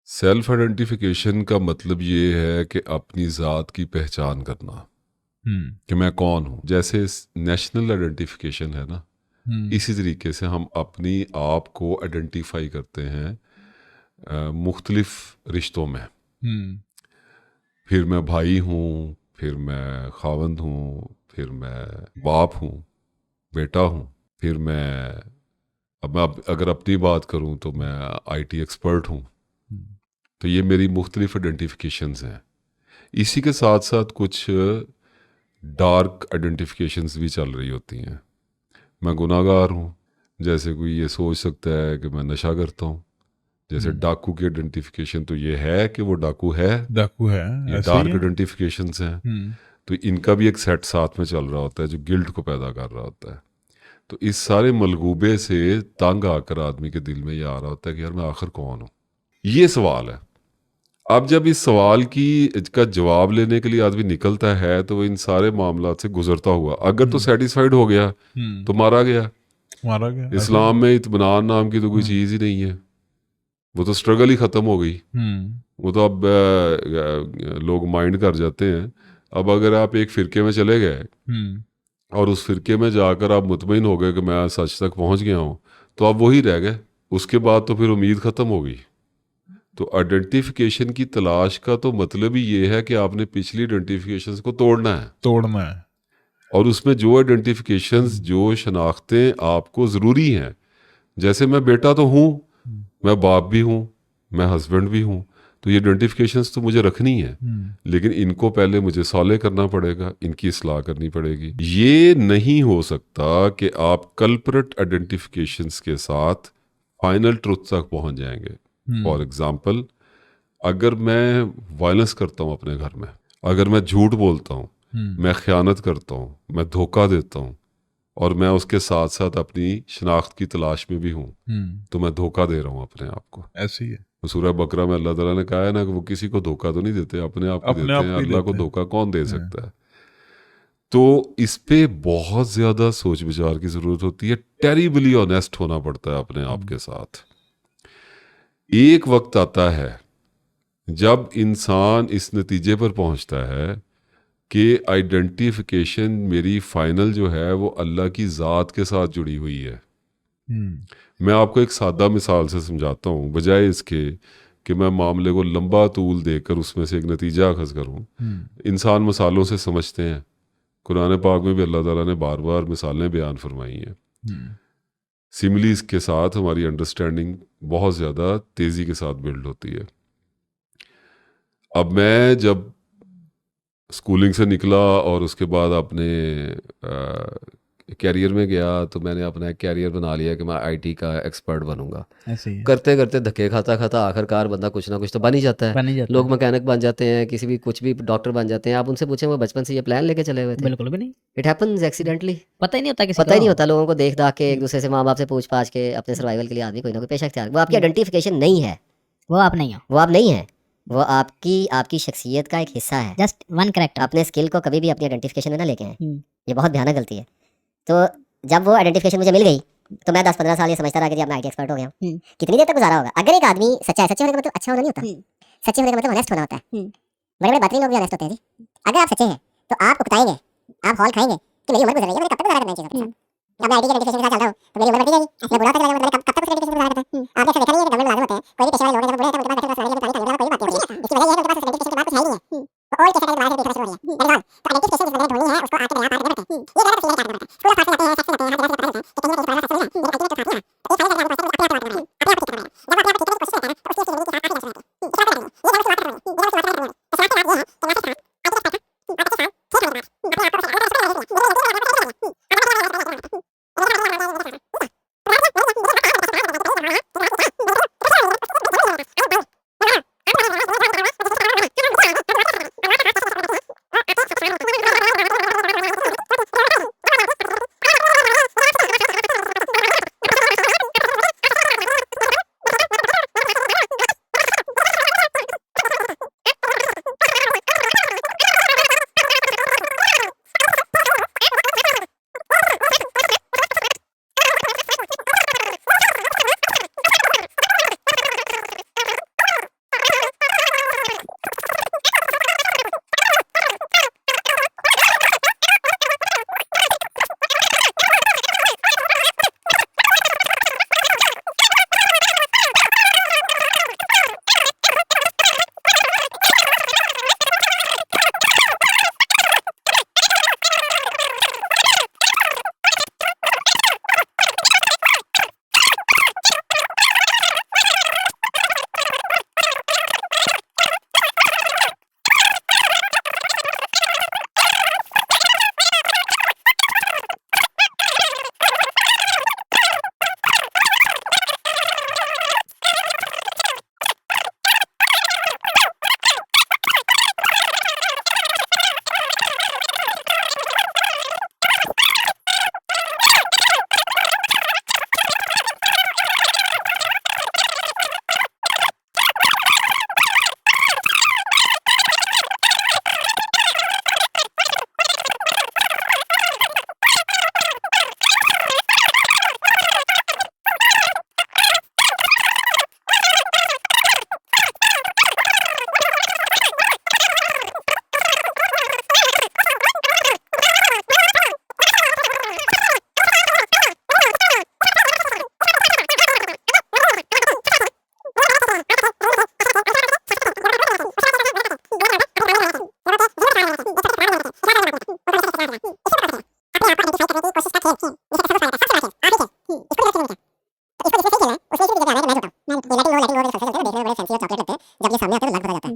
Self identification का मतलब ये है कि अपनी ज़ात की पहचान करना कि मैं कौन हूँ। जैसे नेशनल आइडेंटिफिकेशन है ना, इसी तरीके से हम अपनी आप को आइडेंटिफाई करते हैं मुख्तलिफ रिश्तों में। फिर मैं भाई हूँ, फिर मैं खावंद हूँ, फिर मैं बाप हूँ, बेटा हूँ, फिर मैं अगर अपनी बात करूँ तो मैं आईटी एक्सपर्ट हूँ। तो ये मेरी मुख्तलिफ आइडेंटिफिकेशंस हैं। इसी के साथ साथ कुछ डार्क आइडेंटिफिकेशंस भी चल रही होती हैं। मैं गुनाहगार हूँ, जैसे कोई ये सोच सकता है कि मैं नशा करता हूँ। जैसे डाकू की आइडेंटिफिकेशन तो ये है कि वो डाकू है, ये ऐसे ही डार्क है। आइडेंटिफिकेशंस हैं। तो इनका भी एक सेट साथ में चल रहा होता है जो गिल्ट को पैदा कर रहा होता है। तो इस सारे मलगूबे से तंग आकर आदमी के दिल में ये आ रहा होता है कि यार मैं आखिर कौन हूँ। ये सवाल है। अब जब इस सवाल की का जवाब लेने के लिए आदमी निकलता है तो वो इन सारे मामला से गुजरता हुआ अगर तो सेटिस्फाइड हो गया तो मारा गया। मारा गया ऐसे ही। इस्लाम में इत्मीनान नाम की तो कोई चीज़ ही नहीं है। वो तो स्ट्रगल ही ख़त्म हो गई। वो तो अब लोग माइंड कर जाते हैं। अब अगर आप एक फ़िरके में चले गए और उस फ़िरके में जाकर आप मुतमईन हो गए कि मैं सच तक पहुंच गया हूँ, तो आप वही रह गए। उसके बाद तो फिर उम्मीद ख़त्म हो गई। तो आइडेंटिफिकेशन की तलाश का तो मतलब ही ये है कि आपने पिछली आइडेंटिफिकेशंस को तोड़ना है। और उसमें जो आइडेंटिफिकेशंस जो शनाख्तें आपको ज़रूरी हैं। जैसे मैं बेटा तो हूँ, मैं बाप भी हूँ, मैं हस्बैंड भी हूँ, तो ये आइडेंटिफिकेशंस तो मुझे रखनी है। लेकिन इनको पहले मुझे सॉल्व करना पड़ेगा, इनकी इस्लाह करनी पड़ेगी। ये नहीं हो सकता कि आप कल्परेट आइडेंटिफिकेशंस के साथ फाइनल ट्रुथ तक पहुंच जाएंगे। फॉर एग्जाम्पल, अगर मैं वायलेंस करता हूँ अपने घर में, अगर मैं झूठ बोलता हूँ, मैं ख़यानत करता हूँ, मैं धोखा देता हूँ और मैं उसके साथ साथ अपनी शनाख्त की तलाश में भी हूँ, तो मैं धोखा दे रहा हूँ अपने आप को। ऐसे ही है। तो सूरह बकरा में अल्लाह ताला ने कहा है ना कि वो किसी को धोखा तो नहीं देते, अपने आप को अपने देते आप हैं। को ही अल्लाह को देते हैं। धोखा कौन दे सकता है? तो इस पे बहुत ज़्यादा सोच विचार की ज़रूरत होती है। टेरिबली ऑनेस्ट होना पड़ता है अपने आप के साथ। एक वक्त आता है जब इंसान इस नतीजे पर पहुंचता है कि आइडेंटिफिकेशन मेरी फाइनल जो है वो अल्लाह की ज़ात के साथ जुड़ी हुई है। मैं आपको एक सादा मिसाल से समझाता हूँ, बजाय इसके कि मैं मामले को लंबा तूल देकर उसमें से एक नतीजा अखज़ करूँ। इंसान मिसालों से समझते हैं। कुरान पाक में भी अल्लाह ताला ने बार बार मिसालें बयान फरमाई हैं। सिमिलीज के साथ हमारी अंडरस्टैंडिंग बहुत ज़्यादा तेज़ी के साथ बिल्ड होती है। अब मैं जब स्कूलिंग से निकला और उसके बाद अपने कैरियर में गया तो मैंने अपना एक कैरियर बना लिया कि मैं आईटी का एक्सपर्ट बनूंगा। ऐसे ही है। करते करते धक्के खाता खाता आखिरकार बंदा कुछ ना कुछ तो बन ही जाता है। बन ही जाता लोग है। मैकेनिक बन जाते हैं, किसी भी कुछ भी डॉक्टर बन जाते हैं। आप उनसे पूछें वो बचपन से ये प्लान लेके चले हुए थे? बिल्कुल भी नहीं। It happens accidentally. पता ही नहीं होता किसी पता ही नहीं को। होता। लोगों को देख दाख के एक दूसरे से माँ बाप से पूछ पाछ के अपने सर्वाइवल के लिए आदमी कोई ना कोई पेशा इख्तियार। वो आपकी आइडेंटिफिकेशन नहीं है। वो आप नहीं हो। वो आप नहीं है। वो आपकी शख्सियत का एक हिस्सा है। Just one character. अपने स्किल को कभी भी अपनी आइडेंटिफिकेशन में ना लेके आए। हम्म। ये बहुत भयानक गलती है। तो जब वो आइडेंटिफिकेशन मुझे मिल गई तो मैं 10-15 साल ये समझता रहा कि जी अब मैं आईटी एक्सपर्ट हो गया हूँ। कितनी देर तक गुजारा होगा? अगर एक आदमी सच्चा है, सच्चे होने का मतलब अच्छा होना नहीं होता। सच्चे होने का मतलब ऑनेस्ट होना होता है। बड़े बड़े बातरी लोग भी ऑनेस्ट होते हैं जी। अगर आप सच्चे हैं तो आप उकताएंगे, आप हॉल खाएंगे कि मेरी उम्र गुजर रही है, मुझे कब तक गुजारा करना है चीज़ों के साथ। अब मैं आईटी के आइडेंटिफिकेशन के साथ चल रहा हूँ तो मेरी उम्र बढ़ती जाएगी। मैं बुढ़ा होता जाऊंगा, कब तक उस आइडेंटिफिकेशन गुजारा करता है। आपने ऐसा देखा नहीं है कि गवर्नमेंट मुलाजिम होते हैं, कोई भी पेशे वाले लोग हैं, जब बुढ़े होते हैं उनके पास कोई बात नहीं होती। इसकी वजह ये है कि उनके पास आइडेंटिफिकेशन के बाद कुछ है ही नहीं है। तो और कैसे दोबारा से देखना शुरू हो रही है। मेरे ख्याल तो आइडेंटिफिकेशन जिस बंदे ने ढूंढनी है उसको आके मेरे आप आगे बढ़ते हैं। ये गलत फील करना पड़ता है। स्कूल पास जाते हैं, सेक्स करते हैं, हर जगह से जाते हैं, तो कहीं ना कहीं थोड़ा सा मेरे आइडेंटिटी तो खाती है। तो एक फाइल करके आपके पास अपने आप अपने आप ठीक करना है। जब अपने आप ठीक करने की कोशिश करता है ना तो उसकी जिंदगी की आखिरी लम्हे होती है। इसका करनी है। ये गलत बात करनी है। ये गलत बात करनी है। तो सवाल ये है कि मैं किस तरह आइडेंटिटी ठीक होने के बाद अपने आप को करते हैं, जब ये सामने आते हैं तो लग पता जाता है,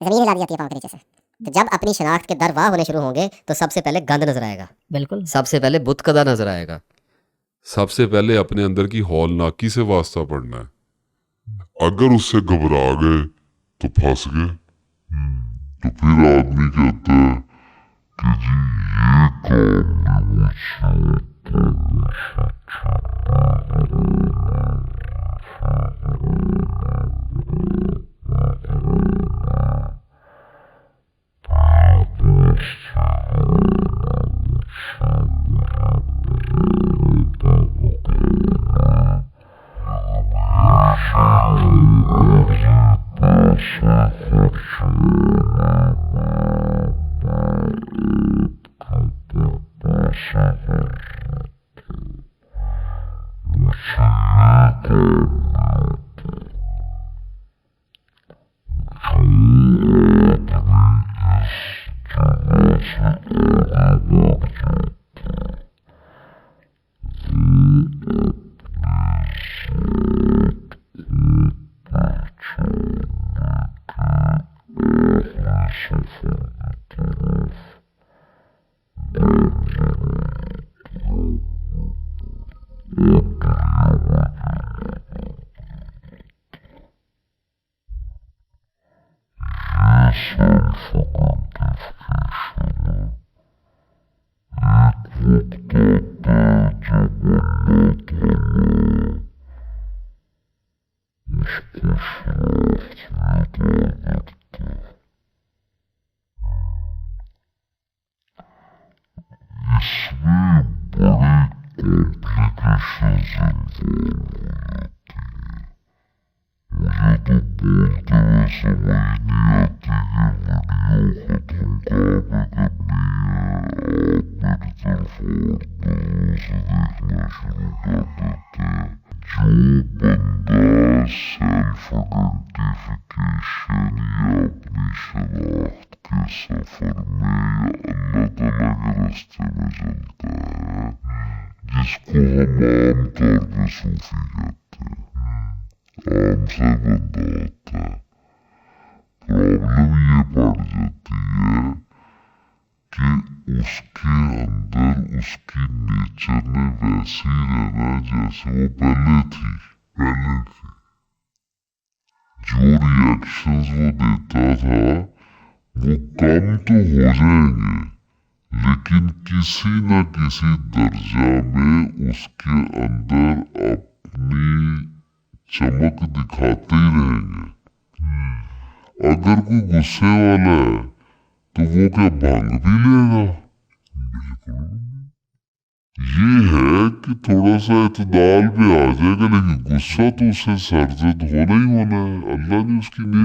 जमीन हिला दी जाती है पाँव के नीचे से। तो जब अपनी शनाख्त के दर वाह होने शुरू होंगे तो सबसे पहले गंद नजर आएगा, बिल्कुल। सबसे पहले बुतकदा नजर आएगा, सबसे पहले अपने अंदर की हौलनाकी से वास्ता पड़ना है। अगर उससे घबरा गए तो फंस गए। तो फिर आदमी कहता है कि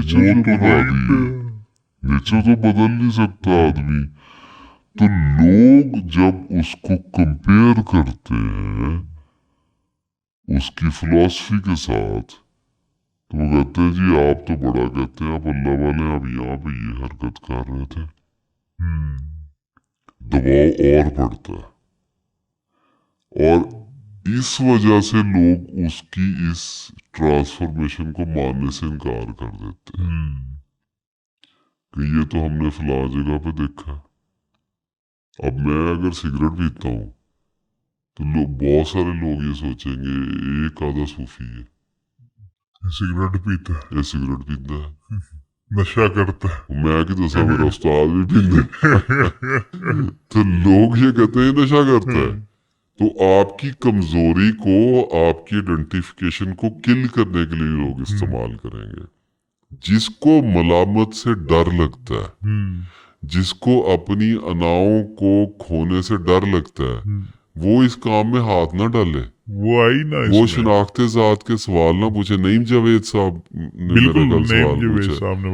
जी ये काम भी नेचर तो बदल नहीं सकता आदमी। तो लोग जब उसको कंपेयर करते हैं उसकी फिलॉसफी के साथ तो वो कहते हैं जी आप तो बड़ा कहते हैं आप अल्लाह वाले, अब यहाँ पे ये हरकत कर रहे थे। दबाव और बढ़ता है और इस वजह से लोग उसकी इस ट्रांसफॉर्मेशन को मानने से इनकार कर देते हैं कि ये तो हमने फला जगह पे देखा। अब मैं अगर सिगरेट पीता हूँ तो बहुत सारे लोग ये सोचेंगे एक आधा सूफी है, सिगरेट पीता है, ये सिगरेट पीता है, नशा करता है। मैं कि दसा मेरा उस्ताद भी पीता तो लोग ये कहते हैं नशा करता है। तो आपकी कमजोरी को, आपकी आइडेंटिफिकेशन को किल करने के लिए लोग इस्तेमाल करेंगे। जिसको मलामत से डर लगता है, जिसको अपनी अनाओं को खोने से डर लगता है, वो इस काम में हाथ ना डाले। वो आई ना, वो शनाख्ते जात के सवाल ना पूछे। नईम जावेद साहब ने मेरा कल सवाल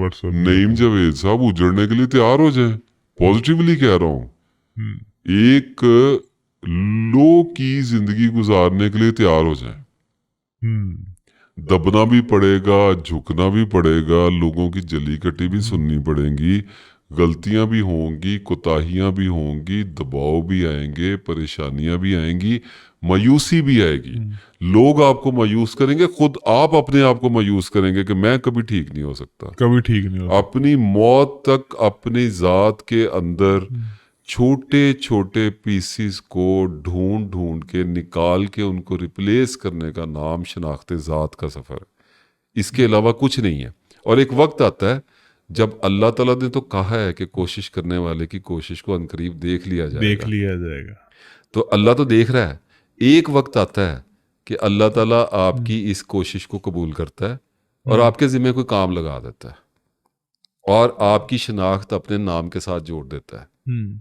पूछा। नईम जावेद साहब उजड़ने के लिए तैयार हो जाए। पॉजिटिवली कह रहा हूँ, एक लो की जिंदगी गुजारने के लिए तैयार हो जाए। दबना भी पड़ेगा, झुकना भी पड़ेगा, लोगों की जली कटी भी सुननी पड़ेगी, गलतियां भी होंगी, कोताहियां भी होंगी, दबाव भी आएंगे, परेशानियां भी आएंगी, मायूसी भी आएगी, लोग आपको मायूस करेंगे, खुद आप अपने आप को मायूस करेंगे कि मैं कभी ठीक नहीं हो सकता, कभी ठीक नहीं हो अपनी मौत तक अपनी जात के अंदर छोटे छोटे पीसीस को ढूंढ ढूंढ के निकाल के उनको रिप्लेस करने का नाम शनाख्ते जात का सफर है, इसके अलावा कुछ नहीं है। और एक वक्त आता है जब अल्लाह ताला ने तो कहा है कि कोशिश करने वाले की कोशिश को अनकरीब देख लिया जाएगा, तो अल्लाह तो देख रहा है। एक वक्त आता है कि अल्लाह ताला आपकी इस कोशिश को कबूल करता है और आपके जिम्मे कोई काम लगा देता है और आपकी शनाख्त अपने नाम के साथ जोड़ देता है।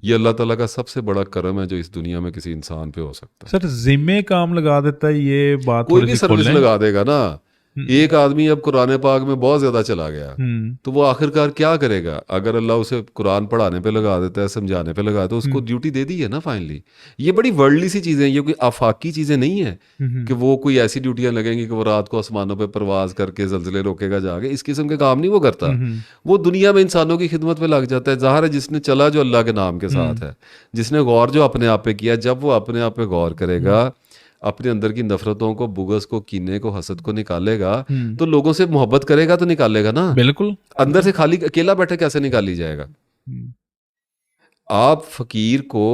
ये अल्लाह ताला का सबसे बड़ा करम है जो इस दुनिया में किसी इंसान पे हो सकता है। सर जिम्मे काम लगा देता है, ये बात कोई भी सर्विस लगा देगा ना। एक आदमी अब कुरान पाक में बहुत ज्यादा चला गया तो वो आखिरकार क्या करेगा? अगर अल्लाह उसे कुरान पढ़ाने पे लगा देता है, समझाने पे लगा, तो उसको ड्यूटी दे दी है ना फाइनली। ये बड़ी वर्ल्डली सी चीजें हैं, ये कोई आफाकी चीजें नहीं है कि वो कोई ऐसी ड्यूटियां लगेंगी कि वो रात को आसमानों पे परवाज करके जल्जले रोकेगा जाके। इस किस्म के काम नहीं वो करता। वो दुनिया में इंसानों की खिदमत पे लग जाता है। ज़ाहिर है जिसने चला जो अल्लाह के नाम के साथ है, जिसने गौर जो अपने आप पे किया, जब वो अपने आप पे गौर करेगा, अपने अंदर की नफरतों को, बुगस को, कीने को, हसद को निकालेगा, तो लोगों से मोहब्बत करेगा तो निकालेगा ना। बिल्कुल। अंदर से खाली अकेला बैठे कैसे निकाली जाएगा? आप फकीर को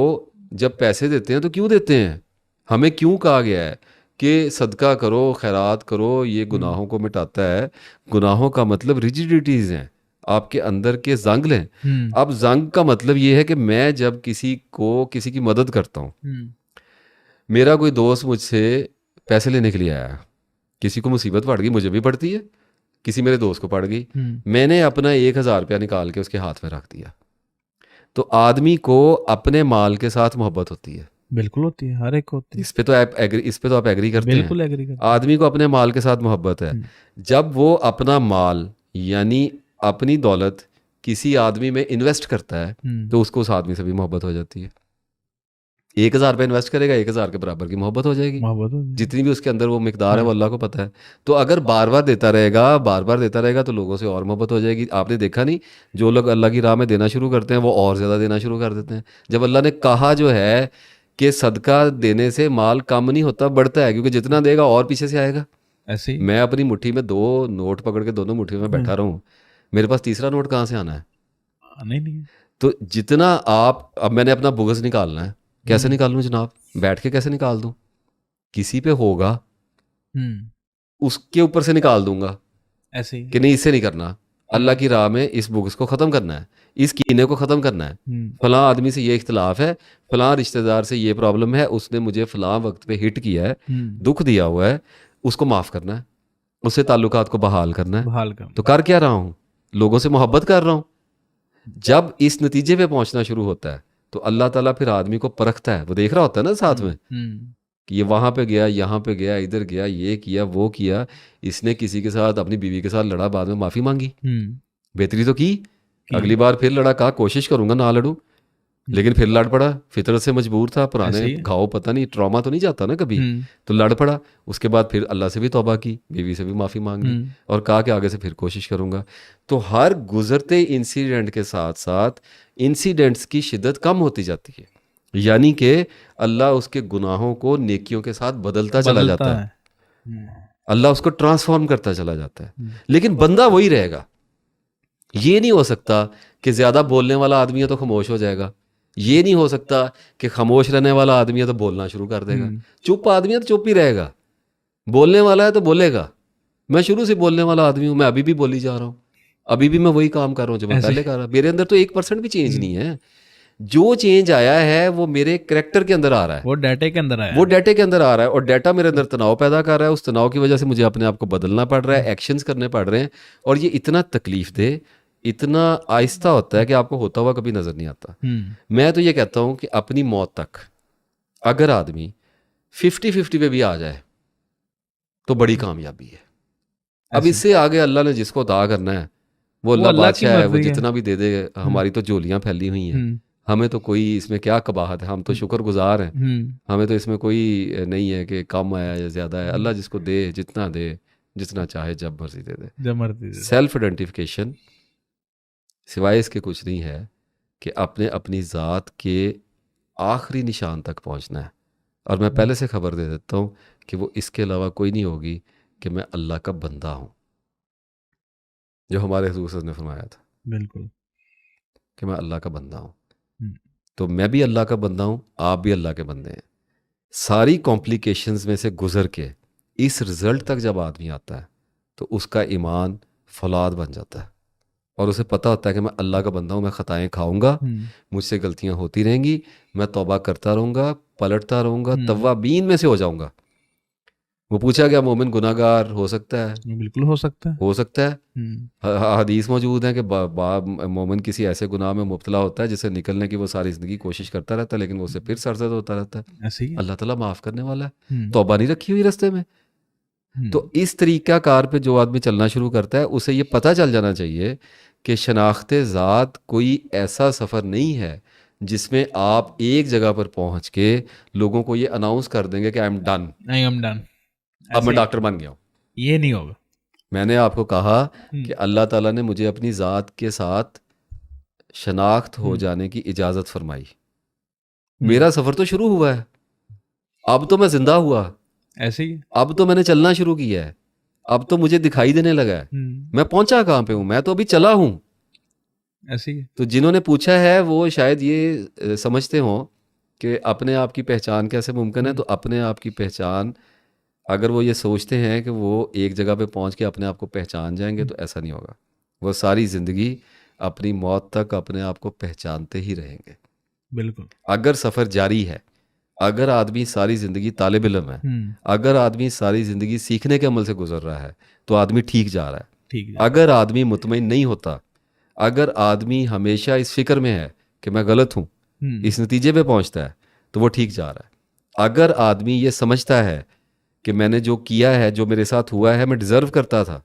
जब पैसे देते हैं तो क्यों देते हैं? हमें क्यों कहा गया है कि सदका करो, खैरात करो, ये गुनाहों को मिटाता है। गुनाहों का मतलब रिजिडिटीज हैं, आपके अंदर के जंग लें। अब जंग का मतलब ये है कि मैं जब किसी की मदद करता हूँ, मेरा कोई दोस्त मुझसे पैसे लेने के लिए आया, किसी को मुसीबत पड़ गई, मुझे भी पड़ती है, किसी मेरे दोस्त को पड़ गई, मैंने अपना 1000 रुपया निकाल के उसके हाथ में रख दिया, तो आदमी को अपने माल के साथ मोहब्बत होती है। बिल्कुल होती है, हर एक होती है। इस पे तो आप एग्री करते हैं? बिल्कुल एग्री करते हैं। आदमी को अपने माल के साथ मोहब्बत है। जब वो अपना माल यानी अपनी दौलत किसी आदमी में इन्वेस्ट करता है तो उसको उस आदमी से भी मोहब्बत हो जाती है। 1000 रुपये इन्वेस्ट करेगा, 1000 के बराबर की मोहब्बत हो जाएगी। जितनी भी उसके अंदर वो मिकदार है वो अल्लाह को पता है। तो अगर बार बार देता रहेगा तो लोगों से और मोहब्बत हो जाएगी। आपने देखा नहीं, जो लोग अल्लाह की राह में देना शुरू करते हैं वो और ज़्यादा देना शुरू कर देते हैं। जब अल्लाह ने कहा जो है कि सदका देने से माल कम नहीं होता, बढ़ता है, क्योंकि जितना देगा और पीछे से आएगा। ऐसे ही मैं अपनी मुट्ठी में 2 नोट पकड़ के दोनों मुट्ठी में बैठा रहूं, मेरे पास तीसरा नोट कहाँ से आना है? नहीं। तो जितना आप, अब मैंने अपना बुगस निकालना है, कैसे निकालूं जनाब? बैठ के कैसे निकाल दूं? किसी पे होगा उसके ऊपर से निकाल दूंगा ऐसे ही कि नहीं, इससे नहीं करना, अल्लाह की राह में इस बुगस को ख़त्म करना है, इस कीने को ख़त्म करना है। फलां आदमी से ये इख्तलाफ है, फलां रिश्तेदार से ये प्रॉब्लम है, उसने मुझे फलां वक्त पे हिट किया है, दुख दिया हुआ है, उसको माफ़ करना है, उससे ताल्लुकात को बहाल करना है। तो कर क्या रहा हूँ? लोगों से मोहब्बत कर रहा हूँ। जब इस नतीजे पे पहुंचना शुरू होता है तो अल्लाह ताला फिर आदमी को परखता है। वो देख रहा होता है ना साथ में कि ये वहां पे गया, यहाँ पे गया, इधर गया, ये किया, वो किया, इसने किसी के साथ, अपनी बीवी के साथ लड़ा, बाद में माफी मांगी, बेहतरी तो की, अगली बार फिर लड़ा, कहा कोशिश करूंगा ना लड़ूं, लेकिन फिर लड़ पड़ा, फितरत से मजबूर था, पुराने घाव, पता नहीं ट्रॉमा तो नहीं जाता ना कभी, तो लड़ पड़ा। उसके बाद फिर अल्लाह से भी तौबा की, बीवी से भी माफ़ी मांगी और कहा कि आगे से फिर कोशिश करूंगा। तो हर गुजरते इंसिडेंट के साथ साथ इंसिडेंट्स की शिद्दत कम होती जाती है, यानी कि अल्लाह उसके गुनाहों को नेकियों के साथ बदलता चला जाता है। अल्लाह उसको ट्रांसफॉर्म करता चला जाता है, लेकिन बंदा वही रहेगा। ये नहीं हो सकता कि ज़्यादा बोलने वाला आदमी है तो खामोश हो जाएगा, ये नहीं हो सकता कि खामोश रहने वाला आदमी है तो बोलना शुरू कर देगा, चुप आदमी है तो चुप ही रहेगा, बोलने वाला है तो बोलेगा। मैं शुरू से बोलने वाला आदमी हूँ, मैं अभी भी बोली जा रहा हूँ, अभी भी मैं वही काम कर रहा हूँ जो मैं पहले कर रहा। मेरे अंदर तो 1% भी चेंज नहीं है। जो चेंज आया है वो मेरे कैरेक्टर के अंदर आ रहा है, वो डाटे के अंदर आ रहा है, और डाटा मेरे अंदर तनाव पैदा कर रहा है। उस तनाव की वजह से मुझे अपने आप को बदलना पड़ रहा है, एक्शंस करने पड़ रहे हैं, और ये इतना तकलीफ दे, इतना आहिस्ता होता है कि आपको होता हुआ कभी नजर नहीं आता। मैं तो ये कहता हूँ कि अपनी मौत तक अगर आदमी 50-50 पे भी आ जाए तो बड़ी कामयाबी है। अब इससे आगे अल्लाह ने जिसको अता करना है वो अल्लाह बादशाह है, वो जितना भी दे दे। हमारी तो झोलियां फैली हुई हैं, हमें तो कोई इसमें क्या कबाहत है, हम तो शुक्रगुजार हैं, हमें तो इसमें कोई नहीं है कि कम आया या ज़्यादा है। अल्लाह जिसको दे, जितना दे, जितना चाहे, जब मर्जी दे दे। सेल्फ आइडेंटिफिकेशन सिवाय इसके कुछ नहीं है कि अपनी ज़ात के आखिरी निशान तक पहुंचना है, और मैं पहले से खबर दे देता हूँ कि वो इसके अलावा कोई नहीं होगी कि मैं अल्लाह का बंदा हूँ, जो हमारे हुजूर ने फरमाया था बिल्कुल कि मैं अल्लाह का बंदा हूँ। हम्म, तो मैं भी अल्लाह का बंदा हूँ, आप भी अल्लाह के बंदे हैं। सारी कॉम्प्लिकेशंस में से गुजर के इस रिजल्ट तक जब आदमी आता है तो उसका ईमान फौलाद बन जाता है और उसे पता होता है कि मैं अल्लाह का बंदा हूँ, मैं ख़ताएँ खाऊंगा, मुझसे गलतियाँ होती रहेंगी, मैं तौबा करता रहूँगा, पलटता रहूँगा, तव्वाबीन में से हो जाऊँगा। वो पूछा गया मोमिन गुनाहगार हो सकता है? बिल्कुल हो सकता है। हो सकता है। हदीस मौजूद है कि मोमिन किसी ऐसे गुनाह में मुब्तला होता है जिससे निकलने की वो सारी ज़िंदगी कोशिश करता रहता है, लेकिन वो उसे फिर सरजद होता रहता है। ऐसे ही अल्लाह ताला माफ़ करने वाला है, तौबा नहीं रखी हुई रास्ते में। तो इस तरीका कार पे जो आदमी चलना शुरू करता है उसे ये पता चल जाना चाहिए कि शनाख्ते ज़ात कोई ऐसा सफ़र नहीं है जिसमें आप एक जगह पर पहुंच के लोगों को ये अनाउंस कर देंगे कि I am done, I am done, अब मैं डॉक्टर बन गया हूँ। ये नहीं होगा। मैंने आपको कहा कि अल्लाह ताला ने मुझे अपनी ज़ात के साथ शनाख्त हो जाने की इजाज़त फरमाई। मेरा सफ़र तो शुरू हुआ है, अब तो मैं ज़िंदा हुआ, ऐसे ही अब तो मैंने चलना शुरू किया है, अब तो मुझे दिखाई देने लगा है। मैं पहुंचा कहाँ पे हूँ? मैं तो अभी चला हूँ। ऐसे ही तो जिन्होंने पूछा है वो शायद ये समझते हों कि अपने आप की पहचान कैसे मुमकिन है। तो अपने आप की पहचान, अगर वो ये सोचते हैं कि वो एक जगह पे पहुंच के अपने आप को पहचान जाएंगे, तो ऐसा नहीं होगा। वो सारी ज़िंदगी अपनी मौत तक अपने आप को पहचानते ही रहेंगे। बिल्कुल। अगर सफ़र जारी है, अगर आदमी सारी ज़िंदगी तालिब इल्म है, अगर आदमी सारी ज़िंदगी सीखने के अमल से गुजर रहा है, तो आदमी ठीक जा रहा है। ठीक है। अगर आदमी मुतमईन नहीं होता, अगर आदमी हमेशा इस फिक्र में है कि मैं गलत हूँ, इस नतीजे पे पहुँचता है, तो वो ठीक जा रहा है। अगर आदमी ये समझता है कि मैंने जो किया है, जो मेरे साथ हुआ है, मैं डिज़र्व करता था,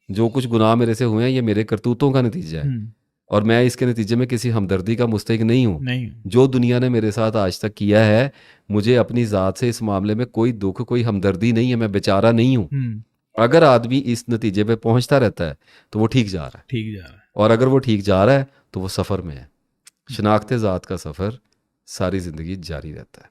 जो कुछ गुनाह मेरे से हुए हैं ये मेरे करतूतों का नतीजा है और मैं इसके नतीजे में किसी हमदर्दी का मुस्तहिक नहीं हूँ। जो दुनिया ने मेरे साथ आज तक किया है, मुझे अपनी ज़ात से इस मामले में कोई दुख, कोई हमदर्दी नहीं है, मैं बेचारा नहीं हूँ। अगर आदमी इस नतीजे पे पहुंचता रहता है तो वो ठीक जा रहा है। ठीक जा रहा है। और अगर वो ठीक जा रहा है तो वो सफ़र में है। शनाख्ते ज़ात का सफ़र सारी ज़िंदगी जारी रहता है।